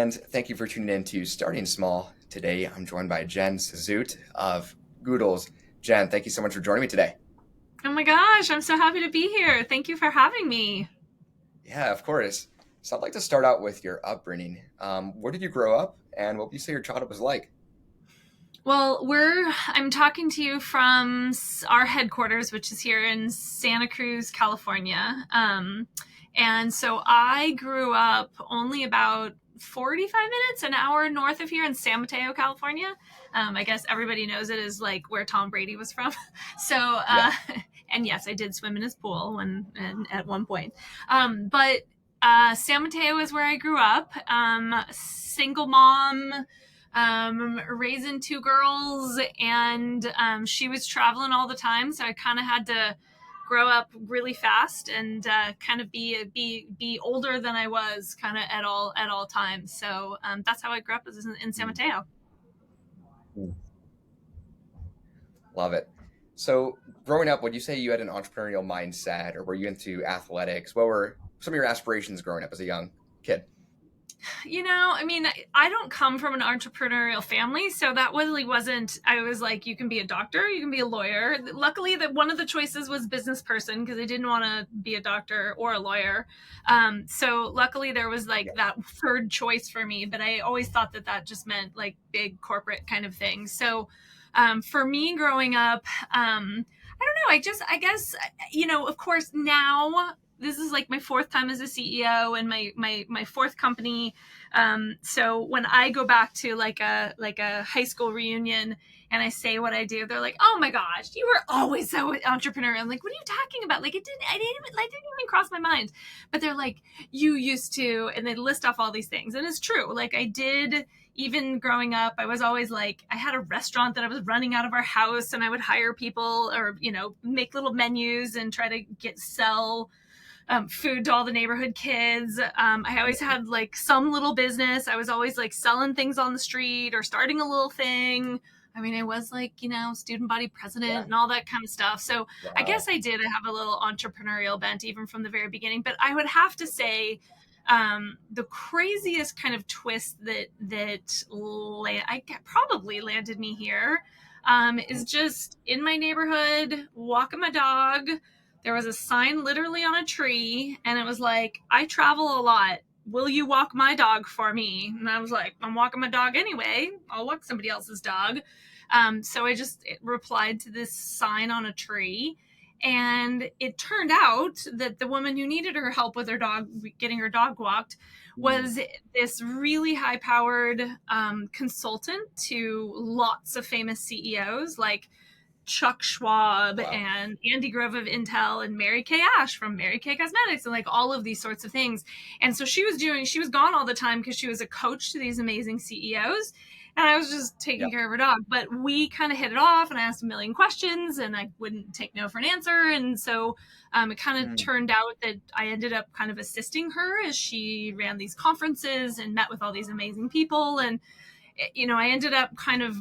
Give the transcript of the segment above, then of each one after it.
and thank you for tuning in to Starting Small. Today, I'm joined by Jen Zeszut of GOODLES. Jen, thank you so much for joining me today. Oh my gosh, I'm so happy to be here. Thank you for having me. Yeah, of course. So I'd like to start out with your upbringing. Where did you grow up, and what would you say your childhood was like? Well, I'm talking to you from our headquarters, which is here in Santa Cruz, California. And so I grew up only about 45 minutes, an hour north of here in San Mateo, California. I guess everybody knows it as like where Tom Brady was from. So, Yeah. and yes, I did swim in his pool at one point. But San Mateo is where I grew up. Single mom, raising two girls, and she was traveling all the time, so I kind of had to grow up really fast and kind of be older than I was kind of at all times. So that's how I grew up in San Mateo. Mm. Love it. So growing up, would you say you had an entrepreneurial mindset, or were you into athletics? What were some of your aspirations growing up as a young kid? I mean, I don't come from an entrepreneurial family, so that really wasn't. I was like, you can be a doctor, you can be a lawyer. Luckily, that one of the choices was business person because I didn't want to be a doctor or a lawyer. So luckily, there was like Yeah. that third choice for me. But I always thought that just meant like big corporate kind of thing. So for me, growing up, I don't know. I guess, of course, now this is like my fourth time as a CEO and my fourth company. So when I go back to like a high school reunion and I say what I do, they're like, "Oh my gosh, you were always so entrepreneurial." I'm like, "What are you talking about? Like it didn't even cross my mind." But they're like, "You used to," and they list off all these things, and it's true. Like I did. Even growing up, I was always like, I had a restaurant that I was running out of our house, and I would hire people or make little menus and try to sell food to all the neighborhood kids. I always had like some little business. I was always like selling things on the street or starting a little thing. I mean, I was like, student body president Yeah. and all that kind of stuff. So I Wow. guess I did have a little entrepreneurial bent even from the very beginning. But I would have to say, the craziest kind of twist I probably landed me here is just in my neighborhood, walking my dog. There was a sign literally on a tree, and it was like, "I travel a lot. Will you walk my dog for me?" And I was like, "I'm walking my dog anyway. I'll walk somebody else's dog." So I just replied to this sign on a tree. And it turned out that the woman who needed her help with her dog, getting her dog walked, Mm. was this really high powered consultant to lots of famous CEOs like Chuck Schwab Wow. and Andy Grove of Intel and Mary Kay Ash from Mary Kay Cosmetics and like all of these sorts of things. And so she was gone all the time because she was a coach to these amazing CEOs. And I was just Yeah. taking care of her dog. But we kind of hit it off, and I asked a million questions and I wouldn't take no for an answer. And so it kind of Mm. turned out that I ended up kind of assisting her as she ran these conferences and met with all these amazing people. And I ended up kind of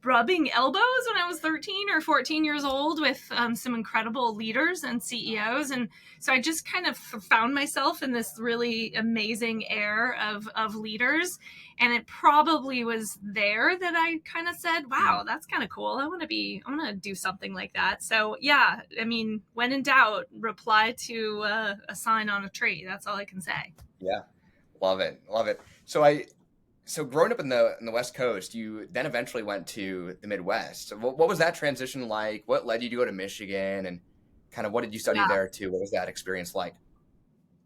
rubbing elbows when I was 13 or 14 years old with some incredible leaders and CEOs. And so I just kind of found myself in this really amazing air of leaders. And it probably was there that I kind of said, Mm. wow, that's kind of cool. I want to do something like that. So yeah, I mean, when in doubt, reply to a sign on a tree. That's all I can say. Yeah. Love it. Love it. So growing up in the West Coast, you then eventually went to the Midwest. So what was that transition like? What led you to go to Michigan, and kind of what did you study Yeah. there too? What was that experience like?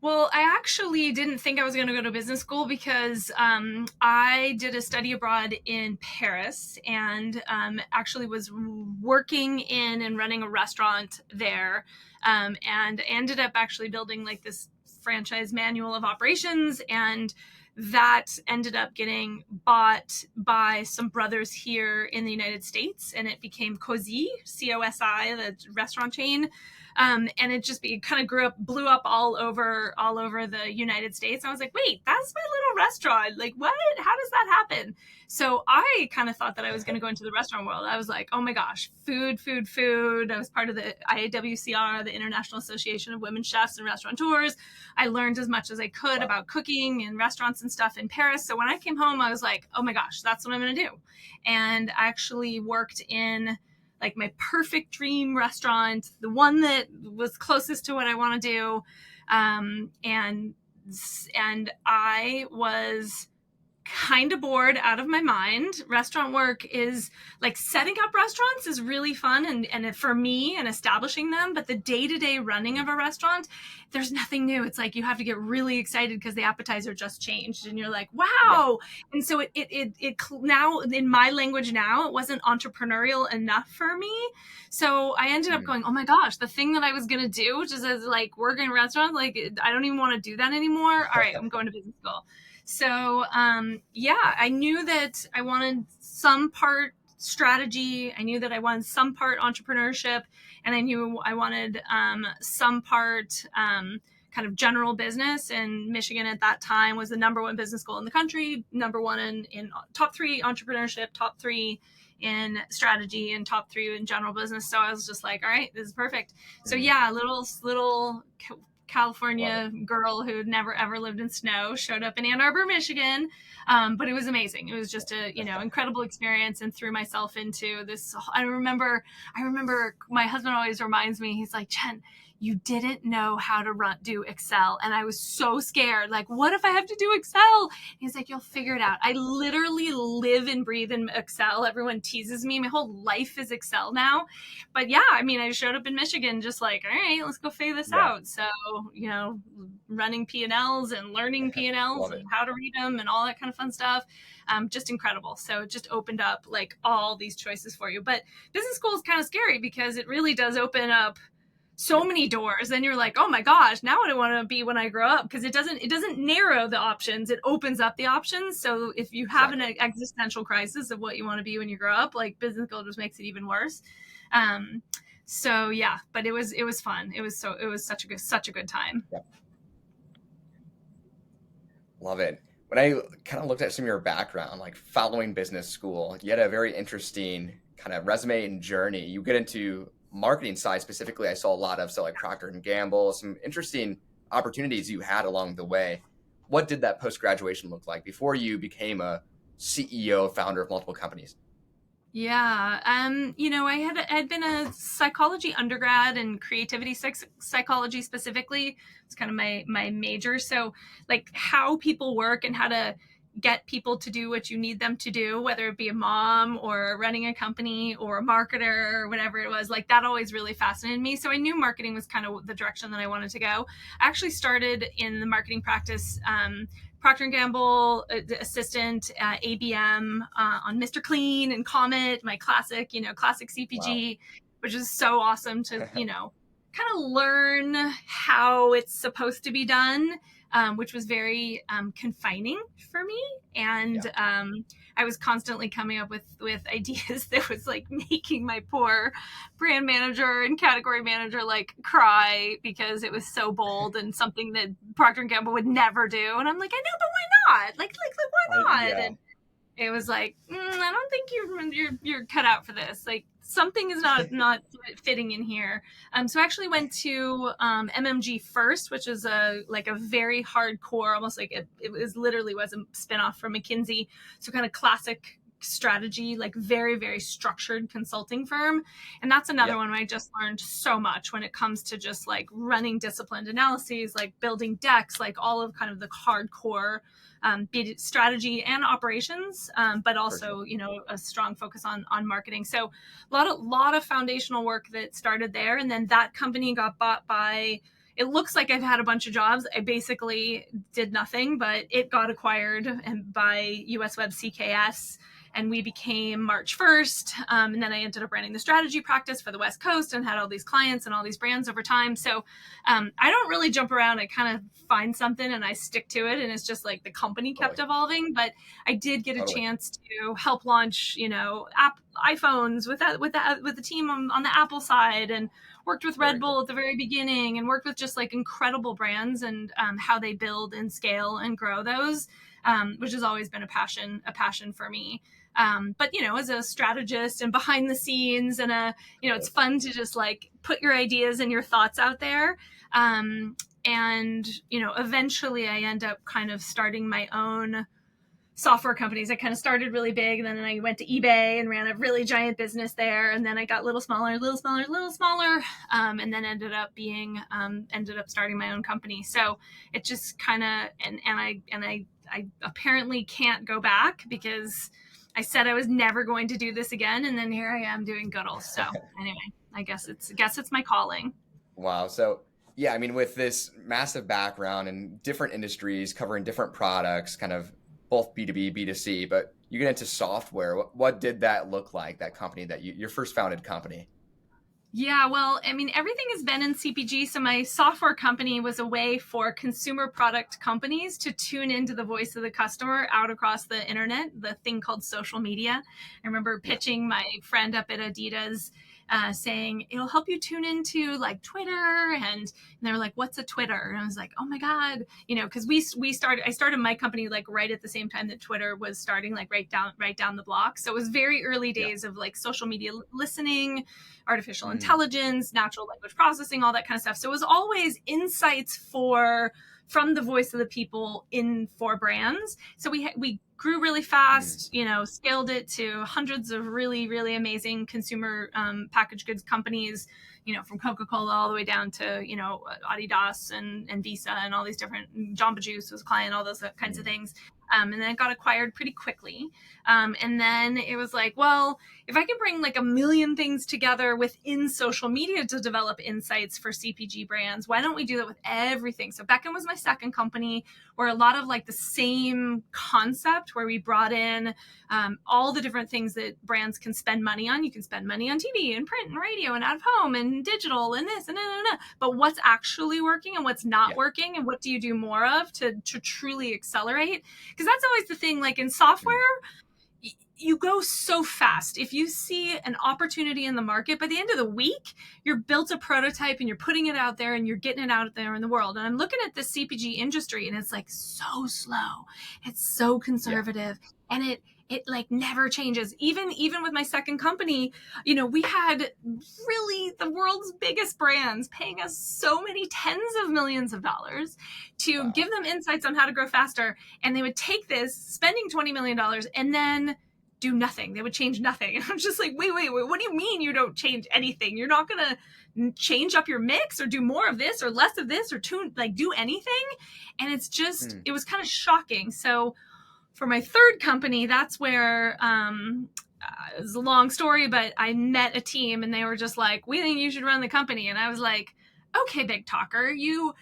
Well, I actually didn't think I was going to go to business school because I did a study abroad in Paris and actually was working in and running a restaurant there, and ended up actually building like this franchise manual of operations, and that ended up getting bought by some brothers here in the United States, and it became Cosi, COSI, the restaurant chain. And it kind of blew up all over the United States. I was like, wait, that's my a restaurant. Like, what? How does that happen? So I kind of thought that I was going to go into the restaurant world. I was like, oh my gosh, food, food, food. I was part of the IAWCR, the International Association of Women Chefs and Restaurateurs. I learned as much as I could Wow. about cooking and restaurants and stuff in Paris. So when I came home, I was like, oh my gosh, that's what I'm going to do. And I actually worked in like my perfect dream restaurant, the one that was closest to what I want to do. And I was kind of bored out of my mind. Restaurant work is like setting up restaurants is really fun and for me and establishing them, but the day-to-day running of a restaurant, there's nothing new. It's like you have to get really excited because the appetizer just changed and you're like, Yeah. wow. And so it now in my language now, it wasn't entrepreneurial enough for me. So I ended up going, oh my gosh, the thing that I was going to do, which is as like working in a restaurant, like I don't even want to do that anymore. All right, I'm going to business school. So yeah, I knew that I wanted some part strategy. I knew that I wanted some part entrepreneurship, and I knew I wanted some part kind of general business. And Michigan at that time was the #1 business school in the country, #1 in top 3 entrepreneurship, top 3 in strategy, and top 3 in general business. So I was just like, all right, this is perfect. So yeah, little Love California it. girl who had never ever lived in snow showed up in Ann Arbor, Michigan. But it was amazing. It was just a incredible experience, and threw myself into this. I remember my husband always reminds me. He's like, Jen, you didn't know how to do Excel, and I was so scared. Like, what if I have to do Excel? He's like, you'll figure it out. I literally live and breathe in Excel. Everyone teases me. My whole life is Excel now. But yeah, I mean, I showed up in Michigan just like, all right, let's go figure this Yeah. out. So, running P&Ls and learning P&Ls Love and it. how to read them and all that kind of fun stuff. Just incredible. So it just opened up like all these choices for you. But business school is kind of scary because it really does open up so Yep. many doors. And you're like, oh my gosh, now what do I want to be when I grow up? Because it doesn't narrow the options, it opens up the options. So if you have an Exactly. existential crisis of what you want to be when you grow up, like business school just makes it even worse. So yeah, but it was fun. It was such a good time. Yep. Love it. When I kind of looked at some of your background, like following business school, you had a very interesting kind of resume and journey. You get into marketing side specifically. I saw a lot of so like Procter and Gamble, some interesting opportunities you had along the way. What did that post graduation look like before you became a CEO, founder of multiple companies? Yeah. I had been a psychology undergrad and creativity psychology specifically. It's kind of my major. So like how people work and how to get people to do what you need them to do, whether it be a mom or running a company or a marketer or whatever it was, like that always really fascinated me. So I knew marketing was kind of the direction that I wanted to go. I actually started in the marketing practice, Procter and Gamble assistant, ABM, on Mr. Clean and Comet, my classic Wow. CPG, which is so awesome to kind of learn how it's supposed to be done, which was very confining for me. And Yeah, I was constantly coming up with ideas that was like making my poor brand manager and category manager like cry because it was so bold and something that Procter and Gamble would never do. And I'm like, I know, but why not? Like why not? yeah, And it was like, I don't think you're cut out for this. Like something is not fitting in here. So I actually went to MMG first, which is a very hardcore, almost like it was literally was a spinoff from McKinsey. So kind of classic strategy, like very very structured consulting firm. And that's another yeah, one where I just learned so much when it comes to just like running disciplined analyses, like building decks, like all of kind of the hardcore strategy and operations, but for sure. also a strong focus on marketing. So a lot of foundational work that started there, and then that company got bought by. It looks like I've had a bunch of jobs. I basically did nothing, but it got acquired and by US Web CKS, and we became March 1st. And then I ended up running the strategy practice for the West Coast and had all these clients and all these brands over time. So I don't really jump around. I kind of find something and I stick to it. And it's just like the company kept Totally, evolving. But I did get a totally. chance to help launch, iPhones with the team on the Apple side, and worked with Red Very Bull cool. at the very beginning, and worked with just like incredible brands and how they build and scale and grow those. which has always been a passion for me. But as a strategist and behind the scenes and it's fun to just like put your ideas and your thoughts out there. And eventually I end up kind of starting my own software companies. I kind of started really big, and then I went to eBay and ran a really giant business there, and then I got little smaller, and then ended up starting my own company. So it just kind of and I apparently can't go back, because I said I was never going to do this again, and then here I am doing Goodles. So anyway, I guess it's my calling. Wow. So, yeah, I mean, with this massive background in different industries, covering different products, kind of both B2B, B2C, but you get into software. What did that look like, that company, that your first founded company? Yeah, well, I mean, everything has been in CPG. So my software company was a way for consumer product companies to tune into the voice of the customer out across the internet, the thing called social media. I remember pitching my friend up at Adidas, saying it'll help you tune into like Twitter, and they were like, "What's a Twitter?" And I was like, "Oh my god," because I started my company like right at the same time that Twitter was starting, like right down the block. So it was very early Yeah. days of like social media listening, artificial Mm, intelligence, natural language processing, all that kind of stuff. So it was always insights from the voice of the people in for brands. So we grew really mm, fast, scaled it to hundreds of really, really amazing consumer packaged goods companies, from Coca-Cola all the way down to, Adidas and Visa and all these different, Jamba Juice was a client, all those kinds of mm. things. And then it got acquired pretty quickly. And then it was like, well, if I can bring like a million things together within social media to develop insights for CPG brands, why don't we do that with everything? So Beckham was my second company, where a lot of like the same concept, where we brought in all the different things that brands can spend money on. You can spend money on TV and print and radio and out of home and digital and this and that. But what's actually working and what's not Yeah. working, and what do you do more of to truly accelerate? Because that's always the thing, like in software, Mm, you go so fast. If you see an opportunity in the market, by the end of the week, you're built a prototype and you're putting it out there and you're getting it out there in the world. And I'm looking at the CPG industry, and it's like so slow. It's so yeah. conservative, and it like never changes. Even with my second company, we had really the world's biggest brands paying us so many tens of millions of dollars to Wow. give them insights on how to grow faster. And they would take this, spending $20 million, and then do nothing. They would change nothing. And I'm just like, wait, what do you mean you don't change anything? You're not going to change up your mix or do more of this or less of this or do anything? And it's just, Mm, it was kind of shocking. So for my third company, that's where, it was a long story, but I met a team and they were just like, we think you should run the company. And I was like, okay, big talker, you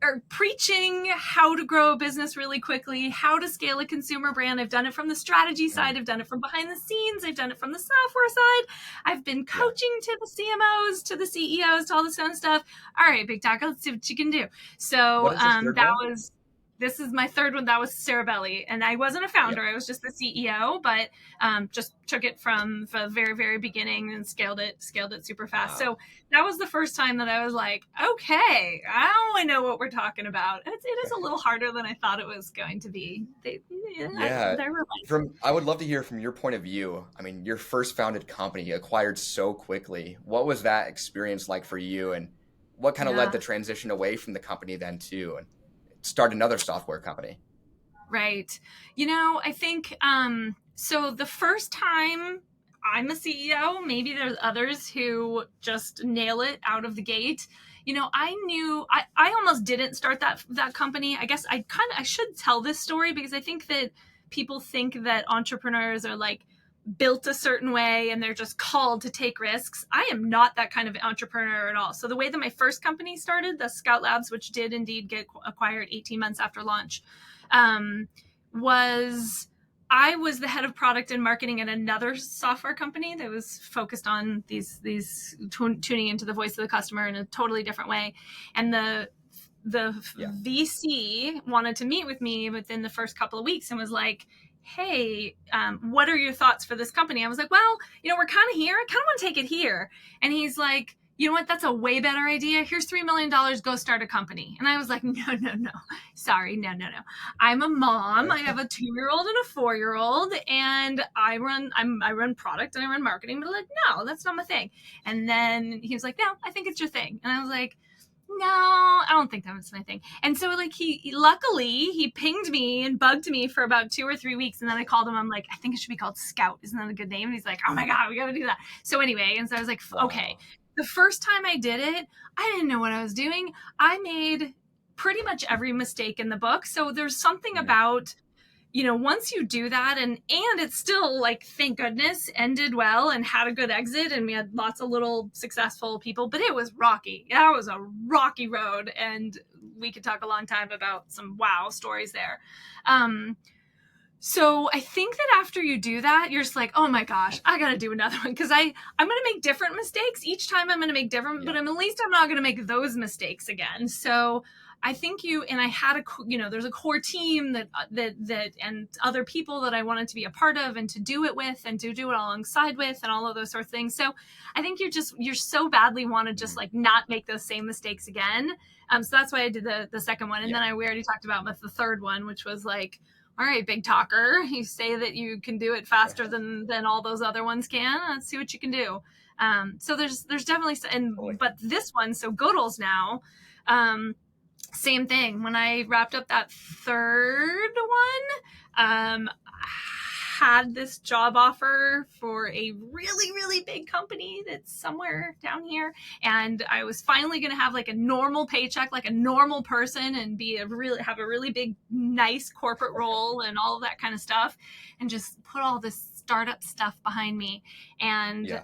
are preaching how to grow a business really quickly, how to scale a consumer brand. I've done it from the strategy side. mm. I've done it from behind the scenes. I've done it from the software side. I've been Yeah. coaching to the CMOs, to the CEOs, to all this kind of stuff. All right, big talker, let's see what you can do. So What is the third one? this is my third one. That was Cerebelli, and I wasn't a Yeah. founder. I was just the CEO, but just took it from the very, very beginning and scaled it super fast. Wow. So that was the first time that I was like, okay, now I know what we're talking about. It is a little harder than I thought it was going to be. Yeah. There were I would love to hear from your point of view. I mean, your first founded company acquired so quickly. What was that experience like for you, and what kind of led yeah. the transition away from the company then too, and start another software company? Right. I think so the first time I'm a CEO, maybe there's others who just nail it out of the gate. I knew I almost didn't start that company. I guess I should tell this story, because I think that people think that entrepreneurs are like built a certain way and they're just called to take risks. I am not that kind of entrepreneur at all. So the way that my first company started, the Scout Labs, which did indeed get acquired 18 months after launch, um, was I was the head of product and marketing at another software company that was focused on these tuning into the voice of the customer in a totally different way. And the Yeah. VC wanted to meet with me within the first couple of weeks and was like, hey, what are your thoughts for this company? I was like, well, we're kind of here. I kind of want to take it here. And he's like, you know what? That's a way better idea. Here's $3 million. Go start a company. And I was like, no, no, no. Sorry. No, no, no. I'm a mom. I have a 2-year-old and a 4-year-old, and I run product and I run marketing. But like, no, that's not my thing. And then he was like, no, I think it's your thing. And I was like, no, I don't think that was my thing. And so like luckily he pinged me and bugged me for about 2 or 3 weeks. And then I called him. I'm like, I think it should be called Scout. Isn't that a good name? And he's like, oh my God, we got to do that. So anyway, and so I was like, Wow. okay. The first time I did it, I didn't know what I was doing. I made pretty much every mistake in the book. So there's something about, once you do that, and it's still like, thank goodness, ended well and had a good exit, and we had lots of little successful people, but it was rocky. That was a rocky road, and we could talk a long time about some wow stories there. So I think that after you do that, you're just like, oh my gosh, I got to do another one, because I'm going to make different mistakes. Each time I'm going to make different, but at least I'm not going to make those mistakes again. So I think I had there's a core team that and other people that I wanted to be a part of and to do it with and to do it alongside with and all of those sort of things. So I think you're so badly want to just like not make those same mistakes again. So that's why I did the second one. And then we already talked about the third one, which was like, all right, big talker, you say that you can do it faster than all those other ones can. Let's see what you can do. So there's definitely, but this one, so Goodles now, same thing. When I wrapped up that third one, had this job offer for a really, really big company that's somewhere down here. And I was finally going to have like a normal paycheck, like a normal person, and have a really big, nice corporate role and all of that kind of stuff, and just put all this startup stuff behind me. And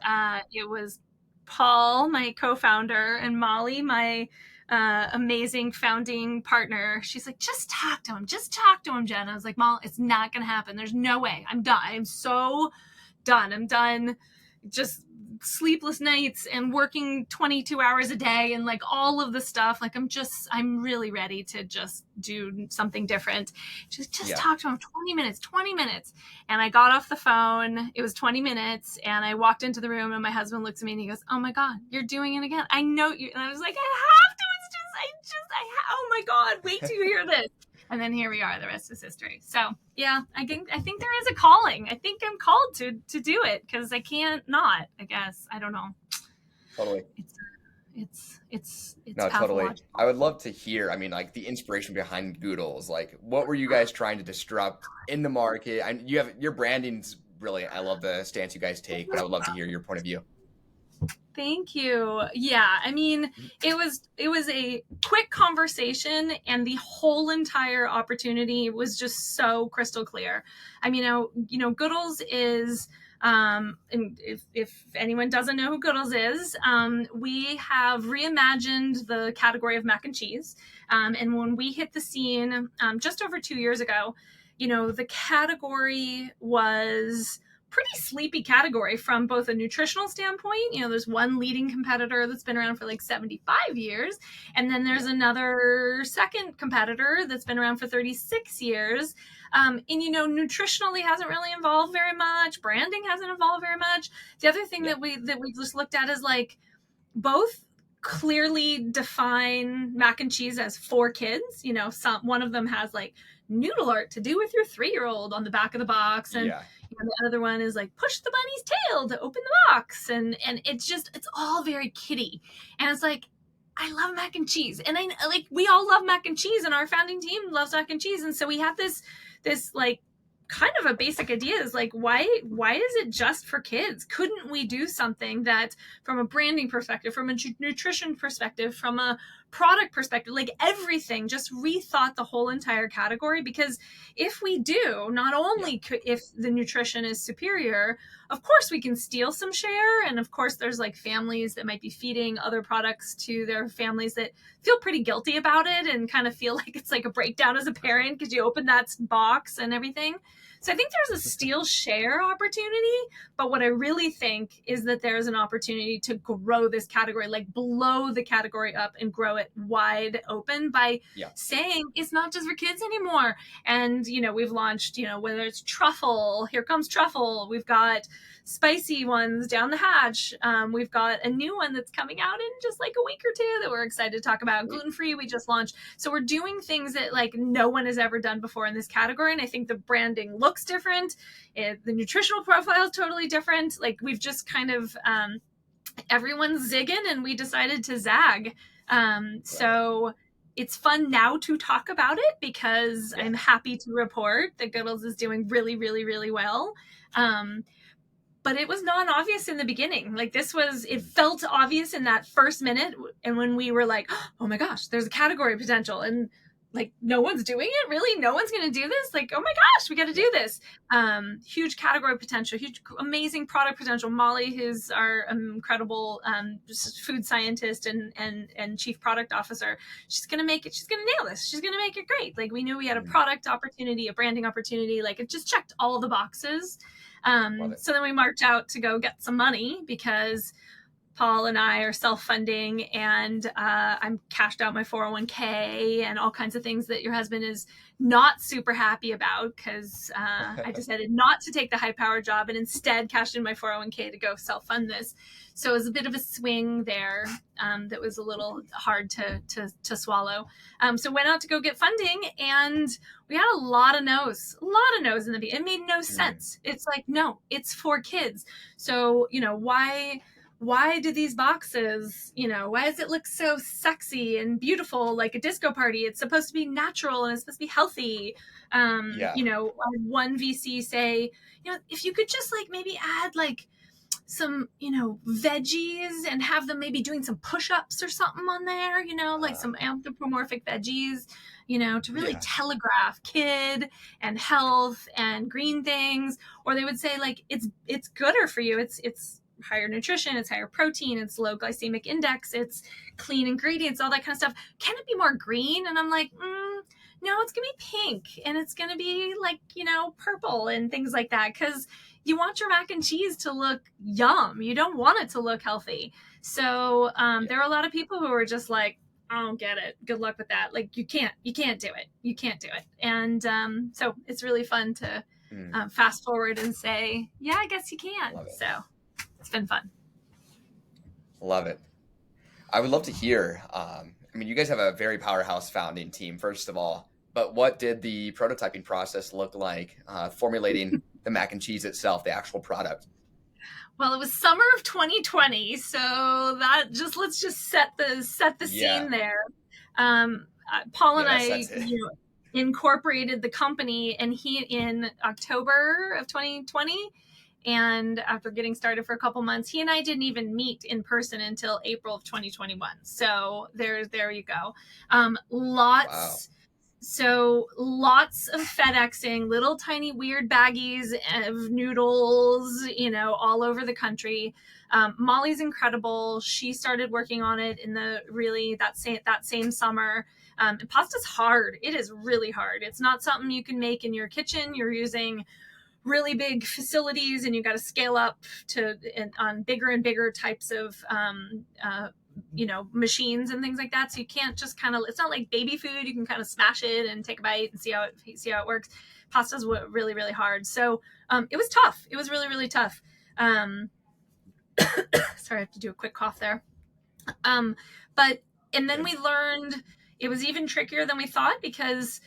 it was Paul, my co-founder, and Molly, my amazing founding partner. She's like, just talk to him, Jen. I was like, Mom, it's not gonna happen. There's no way. I'm done. I'm so done. I'm done. Just sleepless nights and working 22 hours a day and like all of the stuff. Like I'm really ready to just do something different. Just talk to him 20 minutes. And I got off the phone. It was 20 minutes. And I walked into the room and my husband looks at me and he goes, oh my God, you're doing it again. I know you. And I was like, I have to. Oh my God, wait till you hear this. And then here we are. The rest is history. So yeah, I think there is a calling. I think I'm called to do it, because I can't not, I guess. I don't know. Totally. It's no, totally. I would love to hear, I mean, like the inspiration behind Goodles. Like, what were you guys trying to disrupt in the market? Your branding's really, I love the stance you guys take, but I would love to hear your point of view. Thank you. Yeah, I mean, it was a quick conversation, and the whole entire opportunity was just so crystal clear. I mean, Goodles is, and if anyone doesn't know who Goodles is, we have reimagined the category of mac and cheese. And when we hit the scene just over 2 years ago, the category was pretty sleepy category from both a nutritional standpoint. There's one leading competitor that's been around for like 75 years. And then there's another second competitor that's been around for 36 years. And, nutritionally hasn't really evolved very much. Branding hasn't evolved very much. The other thing that we just looked at is like both clearly define mac and cheese as for kids. One of them has like noodle art to do with your 3-year-old on the back of the box. And the other one is like push the bunny's tail to open the box. And it's all very kiddie. And it's like, I love mac and cheese. And we all love mac and cheese, and our founding team loves mac and cheese. And so we have this like kind of a basic idea is like, why is it just for kids? Couldn't we do something that from a branding perspective, from a nutrition perspective, from a product perspective, like everything, just rethought the whole entire category? Because if we do, not only if the nutrition is superior, of course we can steal some share. And of course there's like families that might be feeding other products to their families that feel pretty guilty about it and kind of feel like it's like a breakdown as a parent because you open that box and everything. So I think there's a steal share opportunity, but what I really think is that there's an opportunity to grow this category, like blow the category up and grow it wide open by Yeah. saying it's not just for kids anymore. And, we've launched, whether it's truffle, here comes truffle. We've got spicy ones down the hatch. We've got a new one that's coming out in just like a week or two that we're excited to talk about. Gluten-free, we just launched. So we're doing things that like no one has ever done before in this category. And I think the branding looks different. The nutritional profile is totally different. Like we've just kind of, everyone's zigging and we decided to zag. So it's fun now to talk about it because I'm happy to report that Goodles is doing really, really, really well. But it was non-obvious in the beginning. Like it felt obvious in that first minute. And when we were like, oh my gosh, there's a category potential. And like, no one's doing it? Really? No one's going to do this? Like, oh my gosh, we got to do this. Huge category potential, huge, amazing product potential. Molly, who's our incredible food scientist and chief product officer, she's going to make it. She's going to nail this. She's going to make it great. Like we knew we had a product opportunity, a branding opportunity. Like it just checked all the boxes. So then we marked out to go get some money because Paul and I are self-funding and I'm cashed out my 401k and all kinds of things that your husband is not super happy about because I decided not to take the high power job and instead cashed in my 401k to go self-fund this. So it was a bit of a swing there that was a little hard to swallow. So went out to go get funding and we had a lot of no's in the beginning. It made no sense. It's like, no, it's for kids. So, why do these boxes, why does it look so sexy and beautiful like a disco party? It's supposed to be natural and it's supposed to be healthy. I had one VC say, if you could just like maybe add like some, veggies and have them maybe doing some push-ups or something on there, like some anthropomorphic veggies, to really telegraph kid and health and green things. Or they would say like, it's gooder for you. It's higher nutrition, it's higher protein, it's low glycemic index, it's clean ingredients, all that kind of stuff. Can it be more green? And I'm like, no, it's gonna be pink and it's gonna be like, purple and things like that. Cause you want your mac and cheese to look yum. You don't want it to look healthy. So there are a lot of people who are just like, I don't get it. Good luck with that. Like you can't do it. You can't do it. And so it's really fun to fast forward and say, yeah, I guess you can. So it's been fun. Love it. I would love to hear. You guys have a very powerhouse founding team, first of all, but what did the prototyping process look like formulating the mac and cheese itself, the actual product? Well, it was summer of 2020, so that let's just set the scene there. Paul and I incorporated the company, and he in October of 2020. And after getting started for a couple months, he and I didn't even meet in person until April of 2021. So there you go. So lots of FedExing, little tiny weird baggies of noodles, all over the country. Molly's incredible. She started working on it in that same summer. And pasta's hard. It is really hard. It's not something you can make in your kitchen. You're using really big facilities and you got to scale up on bigger and bigger types of machines and things like that. So you can't just it's not like baby food. You can kind of smash it and take a bite and see how it works. Pasta's really, really hard. So it was tough. It was really, really tough. Sorry, I have to do a quick cough there. And then we learned it was even trickier than we thought because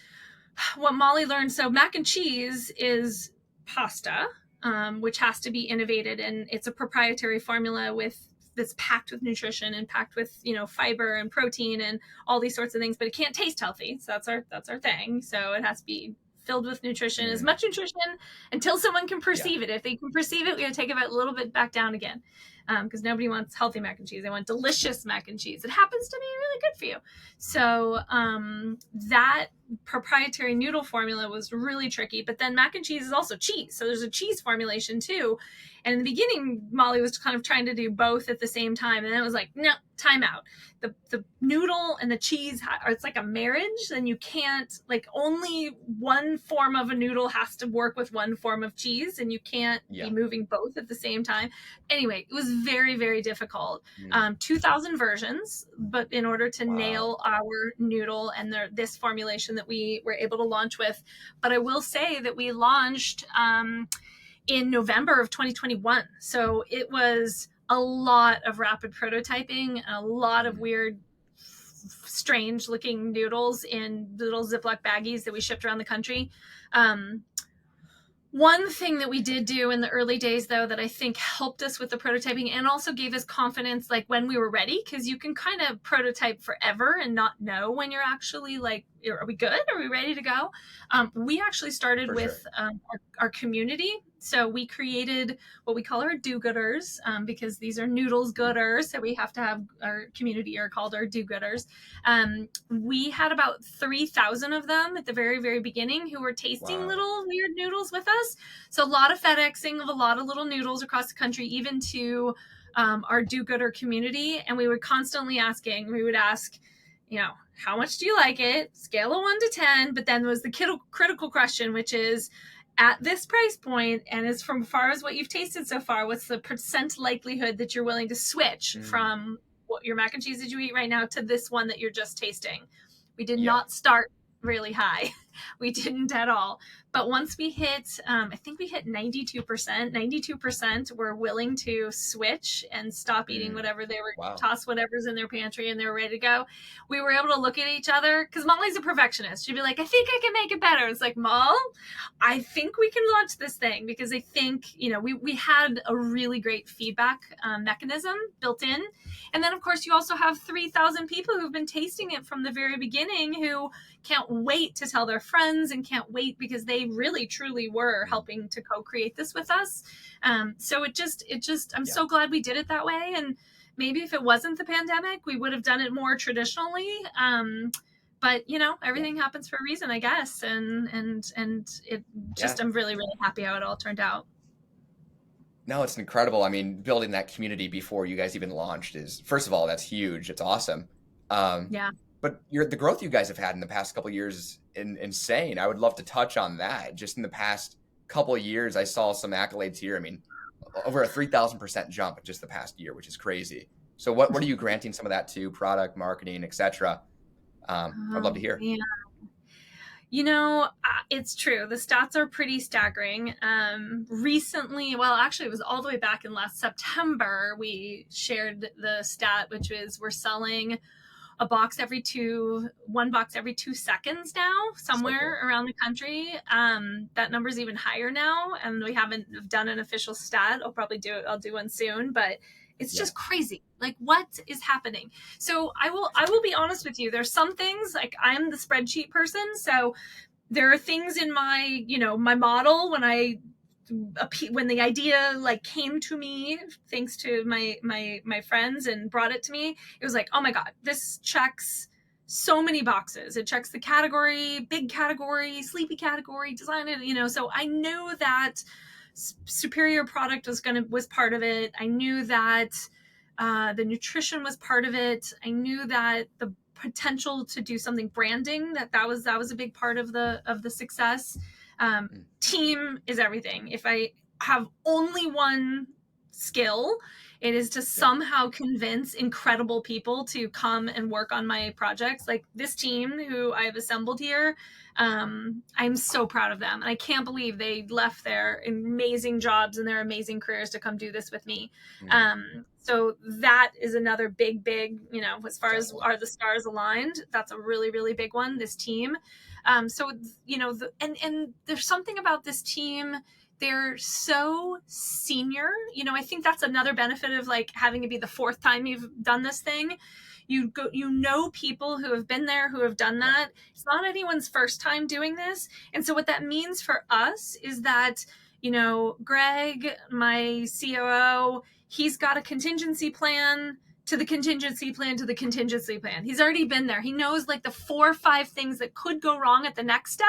what Molly learned, so mac and cheese is pasta, which has to be innovated, and it's a proprietary formula that's packed with nutrition and packed with fiber and protein and all these sorts of things, but it can't taste healthy. So that's our thing. So it has to be filled with nutrition, as much nutrition until someone can perceive it. If they can perceive it, we got to take it a little bit back down again, because nobody wants healthy mac and cheese. They want delicious mac and cheese. It happens to be really good for you. So that proprietary noodle formula was really tricky. But then mac and cheese is also cheese, so there's a cheese formulation too. And in the beginning, Molly was kind of trying to do both at the same time, and then it was like, no, time out. The noodle and the cheese it's like a marriage, and you can't, like, only one form of a noodle has to work with one form of cheese, and you can't be Yeah. moving both at the same time. Anyway, it was very, very difficult. Mm. 2,000 versions, but in order to Wow. nail our noodle and this formulation that we were able to launch with. But I will say that we launched in November of 2021. So it was a lot of rapid prototyping, a lot of Mm. weird, strange looking noodles in little Ziploc baggies that we shipped around the country. Um, One thing that we did do in the early days, though, that I think helped us with the prototyping and also gave us confidence, like when we were ready, because you can kind of prototype forever and not know when you're actually like, are we good? Are we ready to go? We actually started For sure. with our community. So we created what we call our do-gooders, because these are noodles Mm. gooders. So we have to have our community are called our do-gooders. We had about 3,000 of them at the very, very beginning who were tasting Wow. little weird noodles with us. So a lot of FedExing of a lot of little noodles across the country, even to our do-gooder community. And we would constantly asking, we would ask, how much do you like it? Scale of 1 to 10. But then was the critical question, which is, at this price point, and as from far as what you've tasted so far, what's the percent likelihood that you're willing to switch Mm. from what your mac and cheese that you eat right now to this one that you're just tasting? We did Yeah. not start really high. We didn't at all. But once we hit, I think we hit 92%. 92% were willing to switch and stop eating Mm. whatever they were, Wow. toss whatever's in their pantry, and they were ready to go. We were able to look at each other because Molly's a perfectionist. She'd be like, I think I can make it better. It's like, Molly, I think we can launch this thing, because I think, we had a really great feedback mechanism built in. And then, of course, you also have 3,000 people who've been tasting it from the very beginning who can't wait to tell their friends and can't wait because they really, truly were Mm. helping to co-create this with us. So I'm Yeah. so glad we did it that way. And maybe if it wasn't the pandemic, we would have done it more traditionally. But Yeah. everything happens for a reason, I guess. And it Yeah. just, I'm really, really happy how it all turned out. No, it's incredible. I mean, building that community before you guys even launched is, first of all, that's huge. It's awesome. Um, Yeah. but the growth you guys have had in the past couple of years is insane. I would love to touch on that. Just in the past couple of years, I saw some accolades here. I mean, over a 3,000% jump in just the past year, which is crazy. So what are you granting some of that to? Product, marketing, etc. I'd love Oh, to hear. man. It's true. The stats are pretty staggering. Recently, well, actually, it was all the way back in last September, we shared the stat, which is we're selling one box every 2 seconds now, So cool. somewhere around the country. That number's even higher now, and we haven't done an official stat. I'll do one soon, but it's Yeah. just crazy. Like, what is happening? So I will be honest with you. There's some things, like, I'm the spreadsheet person, so there are things in my model when the idea like came to me, thanks to my friends, and brought it to me. It was like, oh my god, this checks so many boxes. It checks the category, big category, sleepy category, design it, so I knew that superior product was part of it. I knew that the nutrition was part of it. I knew that the potential to do something branding, that was a big part of the success. Mm. Team is everything. If I have only one skill, it is to Yeah. somehow convince incredible people to come and work on my projects. Like this team who I've assembled here, I'm so proud of them, and I can't believe they left their amazing jobs and their amazing careers to come do this with me. Mm. So that is another big, as far as Definitely. are the stars aligned, that's a really, really big one, this team. So, and there's something about this team. They're so senior. I think that's another benefit of like having it be the fourth time you've done this thing. People who have been there, who have done Yeah. that. It's not anyone's first time doing this. And so what that means for us is that, Greg, my COO, he's got a contingency plan to the contingency plan to the contingency plan. He's already been there. He knows like the 4 or 5 things that could go wrong at the next step.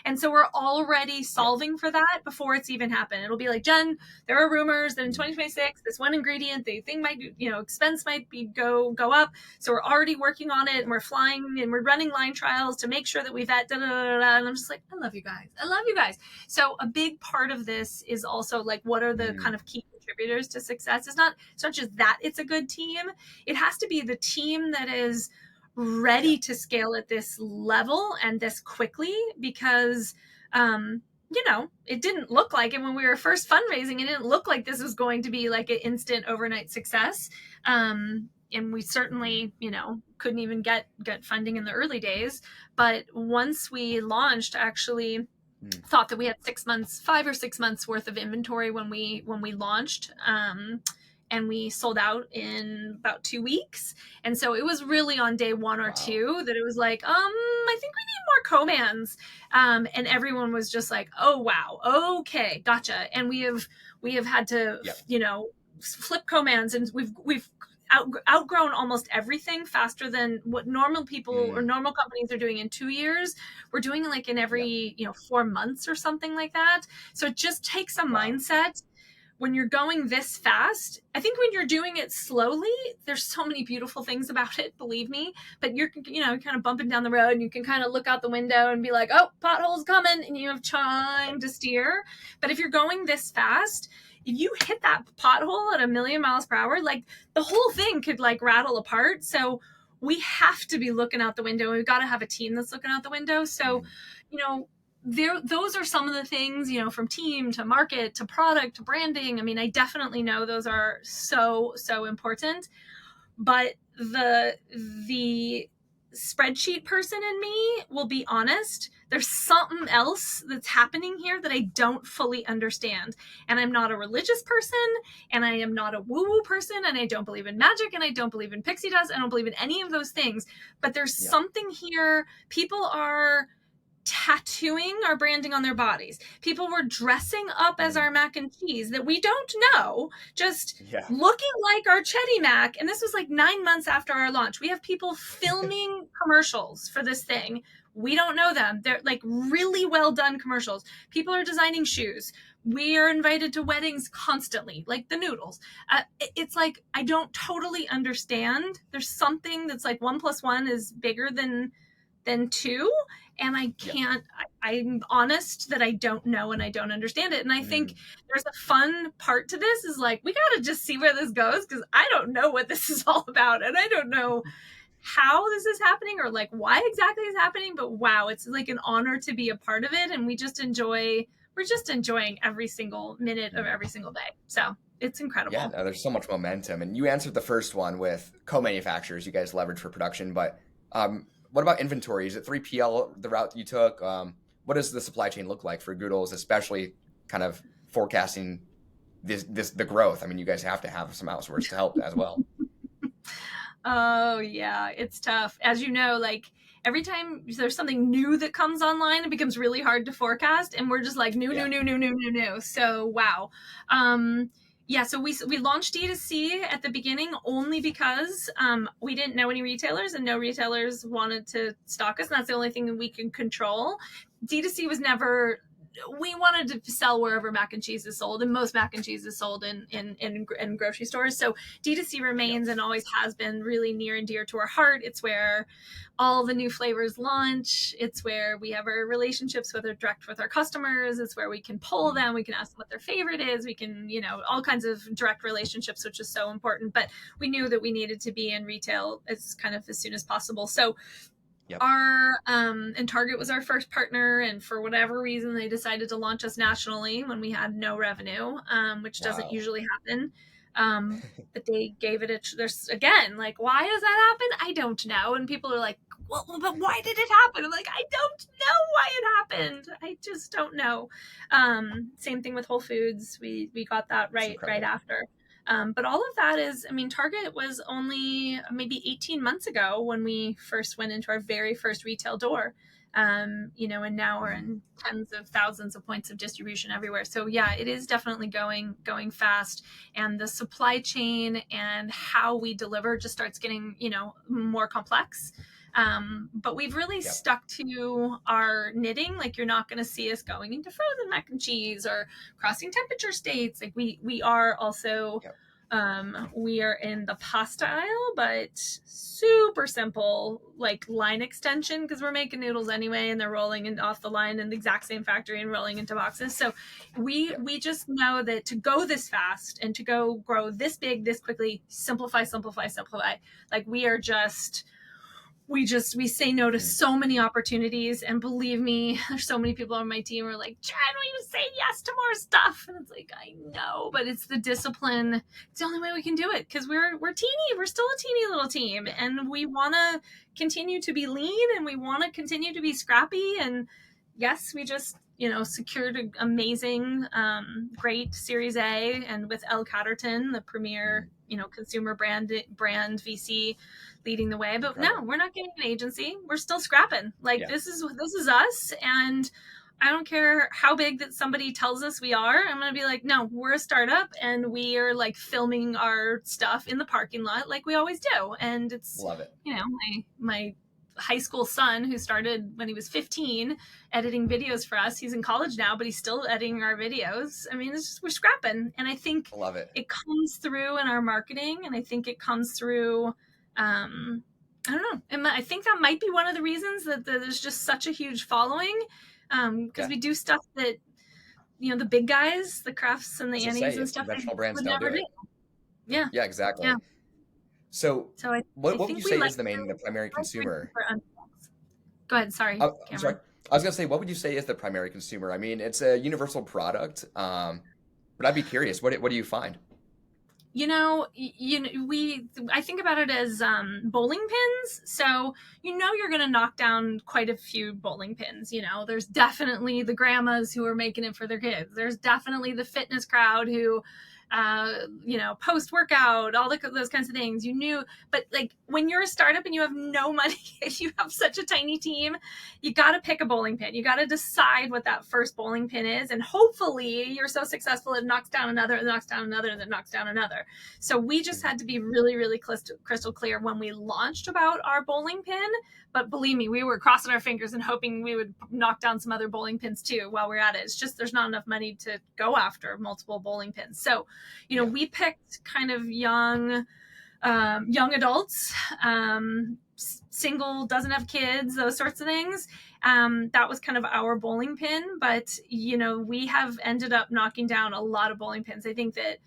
And so we're already Yeah. solving for that before it's even happened. It'll be like, Jen, there are rumors that in 2026, this one ingredient, the thing might, expense might be go up. So we're already working on it, and we're flying and we're running line trials to make sure that we vet, da, da, da, da. And I'm just like, I love you guys. I love you guys. So a big part of this is also like, what are the kind of key contributors to success? It's not just that it's a good team. It has to be the team that is ready to scale at this level and this quickly, because it didn't look like it when we were first fundraising. It didn't look like this was going to be like an instant overnight success. And we certainly, couldn't even get funding in the early days. But once we launched, actually thought that we had 5 or 6 months worth of inventory when we launched. And we sold out in about 2 weeks. And so it was really on day 1 or 2 that it was like, I think we need more co-mans. And everyone was just like, oh, wow. Okay. Gotcha. And we have had to, flip co-mans, and we've outgrown almost everything faster than what normal people or normal companies are doing in 2 years. We're doing like in every, 4 months or something like that. So it just takes a mindset. When you're going this fast, I think when you're doing it slowly, there's so many beautiful things about it, believe me. But you're, kind of bumping down the road, and you can kind of look out the window and be like, oh, pothole's coming, and you have time to steer. But if you're going this fast, if you hit that pothole at 1,000,000 miles per hour, like the whole thing could like rattle apart. So we have to be looking out the window. We've got to have a team that's looking out the window. So, those are some of the things, from team to market to product to branding. I mean, I definitely know those are so important. But the spreadsheet person in me will be honest. There's something else that's happening here that I don't fully understand. And I'm not a religious person, and I am not a woo-woo person, and I don't believe in magic, and I don't believe in pixie dust. I don't believe in any of those things. But there's something here. People are tattooing our branding on their bodies. People were dressing up as our mac and cheese that we don't know, just looking like our Chetty Mac. And this was like 9 months after our launch. We have people filming commercials for this thing. We don't know them. They're like really well done commercials. People are designing shoes. We are invited to weddings constantly, like the Noodles. It's like, I don't totally understand. There's something that's like 1 + 1 is bigger than 2. And I can't, I'm honest that I don't know and I don't understand it. And I think there's a fun part to this is like, we got to just see where this goes, because I don't know what this is all about. And I don't know how this is happening or like why exactly is happening. But wow, it's like an honor to be a part of it. And we're just enjoying every single minute of every single day. So it's incredible. Yeah, no, there's so much momentum. And you answered the first one with co-manufacturers you guys leverage for production. But what about inventory? Is it 3PL the route you took? What does the supply chain look like for Goodles, especially kind of forecasting the growth? I mean, you guys have to have some outsourced to help as well. Oh yeah, it's tough. As you know, like every time there's something new that comes online, it becomes really hard to forecast, and we're just like new. So wow. So we launched D2C at the beginning only because we didn't know any retailers, and no retailers wanted to stock us, and that's the only thing that we can control. D2C was never. We wanted to sell wherever mac and cheese is sold, and most mac and cheese is sold in grocery stores. So D2C remains and always has been really near and dear to our heart. It's where all the new flavors launch. It's where we have our relationships direct with our customers. It's where we can poll them. We can ask them what their favorite is. We can, all kinds of direct relationships, which is so important. But we knew that we needed to be in retail as soon as possible. So our and Target was our first partner, and for whatever reason they decided to launch us nationally when we had no revenue, which doesn't usually happen. But they gave it there's again, like, why does that happen? I don't know. And people are like, well, but why did it happen? I'm like, I don't know why it happened. I just don't know. Same thing with Whole Foods. We got that right after. But all of that is, I mean, Target was only maybe 18 months ago when we first went into our very first retail door. And now we're Mm. in tens of thousands of points of distribution everywhere. So yeah, it is definitely going fast, and the supply chain and how we deliver just starts getting, more complex. But we've really Yep. stuck to our knitting. Like, you're not going to see us going into frozen mac and cheese or crossing temperature states. Like, we are also, Yep. we are in the pasta aisle, but super simple, like line extension, because we're making noodles anyway, and they're rolling off the line in the exact same factory and rolling into boxes. So Yep. we just know that to go this fast and to go grow this big this quickly, simplify, simplify, simplify. Like, we say no to Mm. so many opportunities, and believe me, there's so many people on my team who are like, Jen, will you say yes to more stuff? And it's like, I know, but it's the discipline. It's the only way we can do it, because we're teeny. We're still a teeny little team, Yeah. and we want to continue to be lean, and we want to continue to be scrappy. And yes, we just secured an amazing, great Series A, and with Elle Catterton, the premier Mm. consumer brand VC, leading the way. But no, Incredible. we're not getting an agency. We're still scrapping. Like, Yeah. this is us, and I don't care how big that somebody tells us we are. I'm going to be like, no, we're a startup, and we are like filming our stuff in the parking lot like we always do. And it's, Love it. my high school son, who started when he was 15 editing videos for us. He's in college now, but he's still editing our videos. I mean, it's just, we're scrapping. And I think Love it. it comes through in our marketing, and I think it comes through, I don't know. I think that might be one of the reasons that there's just such a huge following, because Yeah. we do stuff that the big guys, the Crafts and the As I Annies say, and if stuff, conventional brands would don't do never do. it. Yeah, Yeah, yeah. exactly. So So I what would you think we say like is the primary consumer? Go ahead. Sorry, I'm sorry. Cameron. I was gonna say, what would you say is the primary consumer? I mean, it's a universal product, but I'd be curious. What do you find? I think about it as bowling pins. So you're going to knock down quite a few bowling pins. There's definitely the grandmas who are making it for their kids. There's definitely the fitness crowd who, post workout, all those kinds of things. But like, when you're a startup and you have no money and you have such a tiny team, you got to pick a bowling pin. You got to decide what that first bowling pin is, and hopefully you're so successful it knocks down another, and knocks down another, and then knocks down another. So we just Mhm. had to be really, really crystal clear when we launched about our bowling pin. But believe me, we were crossing our fingers and hoping we would knock down some other bowling pins too while we're at it. It's just, there's not enough money to go after multiple bowling pins. So, Yeah. we picked kind of young adults, single, doesn't have kids, those sorts of things. That was kind of our bowling pin. But we have ended up knocking down a lot of bowling pins. I think that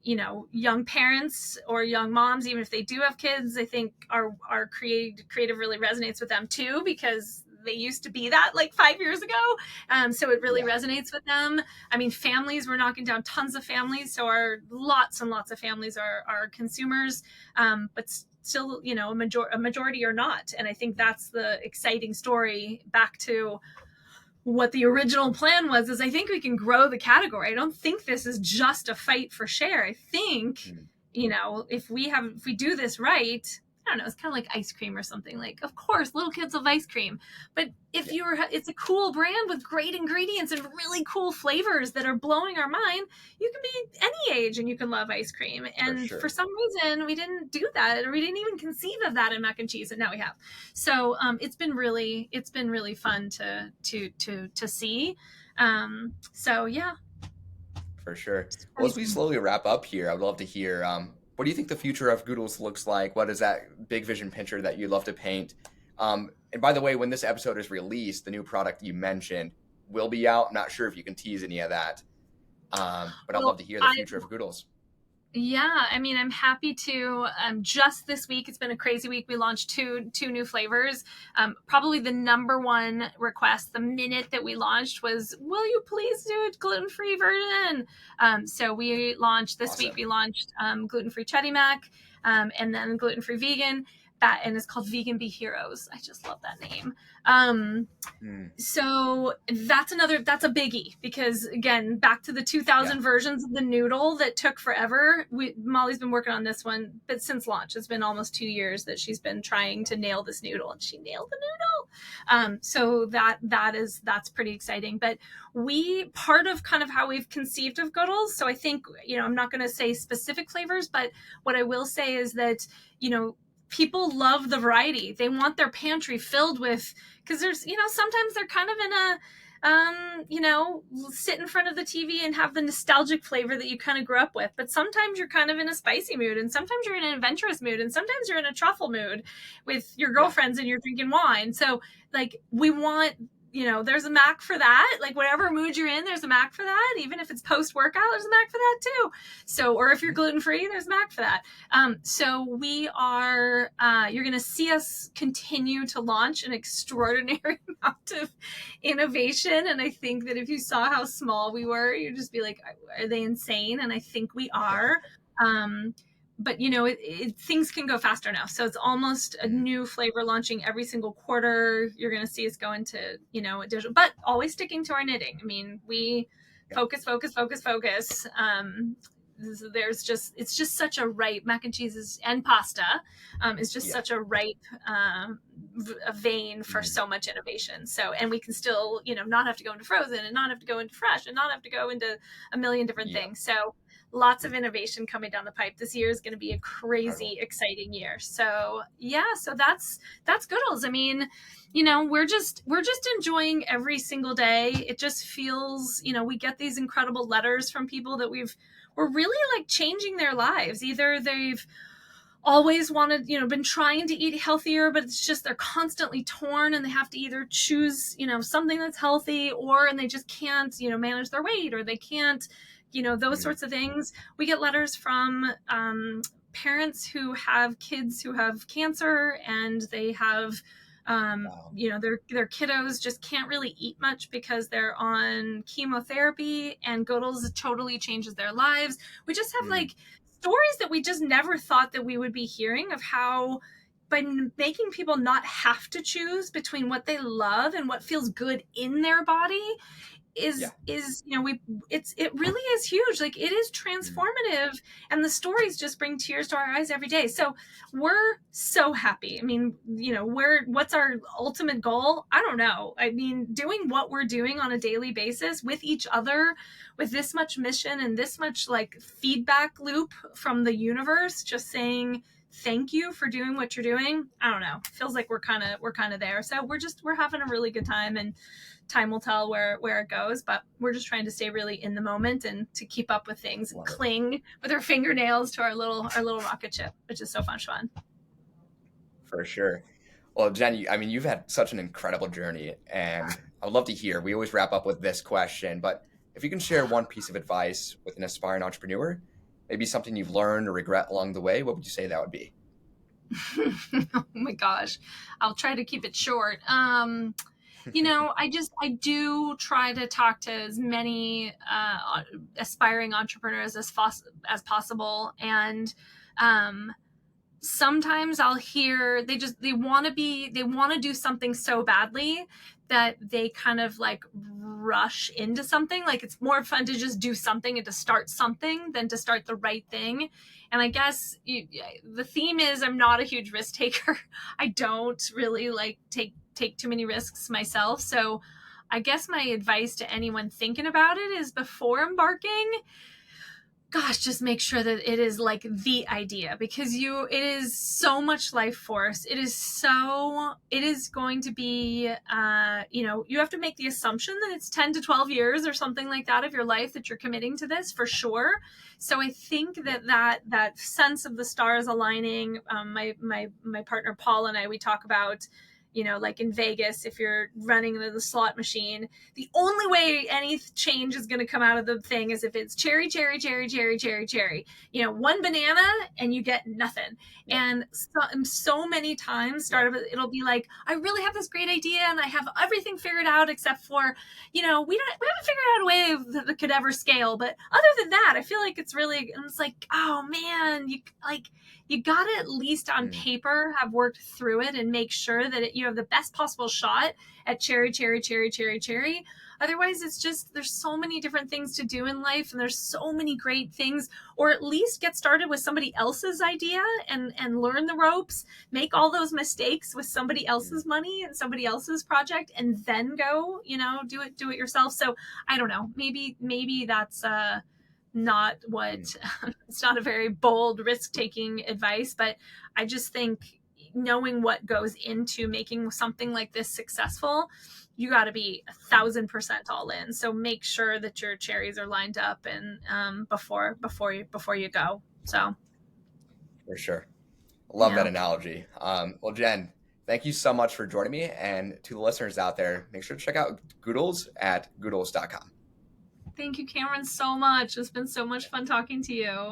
young parents or young moms, even if they do have kids, I think our creative really resonates with them too, because they used to be that like 5 years ago. So it really Yeah. resonates with them. I mean, families, we're knocking down tons of families. So our lots and lots of families are consumers, but still, a majority are not. And I think that's the exciting story. Back to what the original plan was, is I think we can grow the category. I don't think this is just a fight for share. I think, Mhm. if we do this right, I don't know, it's kind of like ice cream or something. Like, of course, little kids love ice cream, but if Yeah. it's a cool brand with great ingredients and really cool flavors that are blowing our mind, you can be any age and you can love ice cream. For And for sure. some reason, we didn't do that, or we didn't even conceive of that in mac and cheese, and now we have. So it's been really fun to see. So yeah, For sure. it's Well, as we crazy. slowly wrap up here, I would love to hear what do you think the future of Goodles looks like? What is that big vision picture that you'd love to paint? And by the way, when this episode is released, the new product you mentioned will be out. I'm not sure if you can tease any of that, but I'd love Well, to hear the I future of Goodles. Yeah, I mean, I'm happy to. Just this week, it's been a crazy week. We launched two new flavors. Probably the number one request the minute that we launched was, "Will you please do a gluten-free version?" So we launched this week. Awesome. We launched gluten-free Chetty Mac, and then gluten-free vegan. And it's called Vegan Be Heroes. I just love that name. Um, Mm, so that's a biggie, because again, back to the yeah. 2000 versions of the noodle that took forever. Molly's been working on this one, but since launch, it's been almost 2 years that she's been trying to nail this noodle, and she nailed the noodle. So that's pretty exciting. But part of kind of how we've conceived of Goodles, so I think, I'm not going to say specific flavors, but what I will say is that, people love the variety. They want their pantry filled with, because there's, sometimes they're kind of in a, sit in front of the TV and have the nostalgic flavor that you kind of grew up with. But sometimes you're kind of in a spicy mood, and sometimes you're in an adventurous mood, and sometimes you're in a truffle mood with your Yeah. girlfriends and you're drinking wine. So like we want, there's a Mac for that. Like whatever mood you're in, there's a Mac for that. Even if it's post workout, there's a Mac for that too. So, or if you're gluten free, there's a Mac for that. So we are, you're going to see us continue to launch an extraordinary amount of innovation. And I think that if you saw how small we were, you'd just be like, are they insane? And I think we are. But things can go faster now. So it's almost a new flavor launching every single quarter. You're going to see us go into, digital, but always sticking to our knitting. I mean, we focus. It's just such a ripe mac and cheese and pasta is just such a ripe vein for so much innovation. So, and we can still, not have to go into frozen and not have to go into fresh and not have to go into a million different things. So lots of innovation coming down the pipe. This year is going to be a crazy, exciting year. So so that's Goodles. I mean, we're just enjoying every single day. It just feels, we get these incredible letters from people that we're really like changing their lives. Either they've always wanted, been trying to eat healthier, but it's just they're constantly torn and they have to either choose, something that's healthy, and they just can't, manage their weight, or they can't, those sorts of things. We get letters from parents who have kids who have cancer, and they have their kiddos just can't really eat much because they're on chemotherapy, and Goodles totally changes their lives. We just have like stories that we just never thought that we would be hearing of how, by making people not have to choose between what they love and what feels good in their body, it really is huge. Like it is transformative, and the stories just bring tears to our eyes every day. So we're so happy. I mean, what's our ultimate goal? I don't know. I mean, doing what we're doing on a daily basis with each other, with this much mission and this much like feedback loop from the universe, just saying thank you for doing what you're doing. I don't know. It feels like we're kind of there. So we're having a really good time, and time will tell where it goes, but we're just trying to stay really in the moment and to keep up with things, cling with our fingernails to our little rocket ship, which is so much fun. For sure. Well, Jen, you've had such an incredible journey, and I would love to hear. We always wrap up with this question, but if you can share one piece of advice with an aspiring entrepreneur, maybe something you've learned or regret along the way, what would you say that would be? Oh my gosh, I'll try to keep it short. I do try to talk to as many aspiring entrepreneurs as possible, and sometimes I'll hear they want to do something so badly that they kind of like rush into something. Like it's more fun to just do something and to start something than to start the right thing. And I guess the theme is I'm not a huge risk taker. I don't really like take too many risks myself. So I guess my advice to anyone thinking about it is, before embarking, gosh, just make sure that it is like the idea, because it is so much life force. It is going to be, you have to make the assumption that it's 10 to 12 years or something like that of your life that you're committing to this, for sure. So I think that sense of the stars aligning, my partner Paul and I, we talk about, like in Vegas, if you're running the slot machine, the only way any change is going to come out of the thing is if it's cherry, cherry, cherry, cherry, cherry, cherry. One banana and you get nothing. Yeah. And so many times, it'll be like, I really have this great idea and I have everything figured out except for, we haven't figured out a way that could ever scale. But other than that, I feel like it's like, oh man, you got to at least on paper have worked through it and make sure that you have the best possible shot at cherry, cherry, cherry, cherry, cherry. Otherwise, it's just, there's so many different things to do in life, and there's so many great things. Or at least get started with somebody else's idea and learn the ropes, make all those mistakes with somebody else's money and somebody else's project, and then go, do it yourself. So I don't know, maybe that's not what it's not a very bold risk-taking advice, but I just think knowing what goes into making something like this successful, you got to be 1,000% all in. So make sure that your cherries are lined up and before you go. So For sure. Love that yeah. analogy. Well, Jen, thank you so much for joining me. And to the listeners out there, make sure to check out Goodles at goodles.com. Thank you, Cameron, so much. It's been so much fun talking to you.